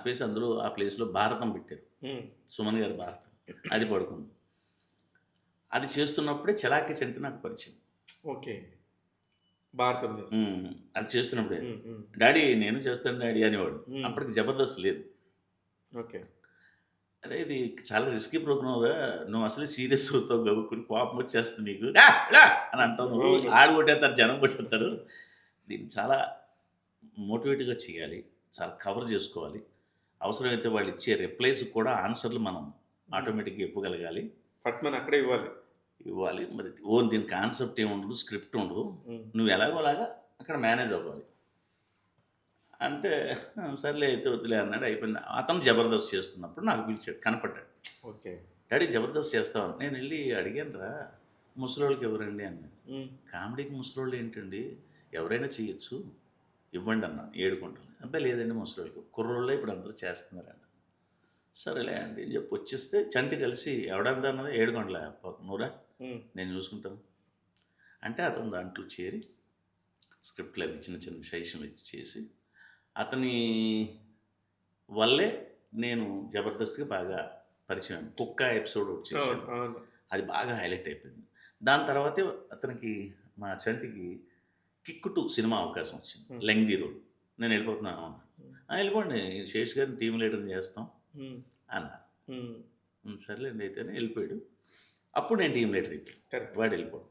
ఆపేసి అందులో ఆ ప్లేస్లో భారతం పెట్టారు, సుమన్ గారి భారతం. అది పడుకుంది. అది చేస్తున్నప్పుడే చలాకీ చంటి నాకు పరిచయం. ఓకే, భారతం అది చేస్తున్నప్పుడే డాడీ నేను చేస్తాను డాడీ అనేవాడు. అప్పటికి జబర్దస్త్ లేదు. ఓకే, అరే ఇది చాలా రిస్కీ ప్రోగ్రామ్ రా, నువ్వు అసలే సీరియస్ అవుతావు, గబుక్కుని కోపం వచ్చేస్తుంది నీకు అని అంటావు, నువ్వు ఆడు కొట్టేస్తారు, జనం కొట్టేస్తారు, దీన్ని చాలా మోటివేట్గా చేయాలి, చాలా కవర్ చేసుకోవాలి, అవసరమైతే వాళ్ళు ఇచ్చే రిప్లైస్ కూడా ఆన్సర్లు మనం ఆటోమేటిక్గా ఇవ్వగలగాలి, పట్మని అక్కడే ఇవ్వాలి. మరి ఓన్ దీని కాన్సెప్ట్ ఏమి ఉండదు, స్క్రిప్ట్ ఉండదు, నువ్వు ఎలాగోలాగా అక్కడ మేనేజ్ అవ్వాలి అంటే సర్లే అయితే వద్దులే అన్నాడు. అయిపోయింది. అతను జబర్దస్త్ చేస్తున్నప్పుడు నాకు పిలిచాడు, కనపడ్డాడు. ఓకే, డాడీ జబర్దస్త్ చేస్తామని. నేను వెళ్ళి అడిగాను రా, ముసలోళ్ళకి ఎవరండి అన్నాడు. కామెడీకి ముసలోళ్ళు ఏంటండి, ఎవరైనా చేయొచ్చు, ఇవ్వండి అన్నాను. 7 గుంటలు. అబ్బాయి లేదండి ముసలోళ్ళకి, కుర్రోళ్ళే ఇప్పుడు అందరూ చేస్తున్నారండి. సరేలే అండి అని చెప్పి వచ్చేస్తే చంటి కలిసి ఎవడంతా అన్నది 7 గుంటల నూరా నేను చూసుకుంటాను అంటే అతను దాంట్లో చేరి స్క్రిప్ట్లు అవి చిన్న చిన్న సజెషన్లు ఇచ్చి చేసి అతని వల్లే నేను జబర్దస్త్గా బాగా పరిచయం. కుక్క ఎపిసోడ్ ఒకటి చేశాను, అది బాగా హైలైట్ అయిపోయింది. దాని తర్వాతే అతనికి మా చంటికి కిక్ 2 సినిమా అవకాశం వచ్చింది, లెంగ్దీ రోల్. నేను వెళ్ళిపోతున్నాను అన్న. వెళ్ళిపోండి శేష్ గారిని టీమ్ లీడర్ని చేస్తాం అన్నారు. సర్లేండి అయితేనే వెళ్ళిపోయాడు. అప్పుడు నేను టీమ్ లీడర్ అయిపోయాను, వాడు వెళ్ళిపోయాడు.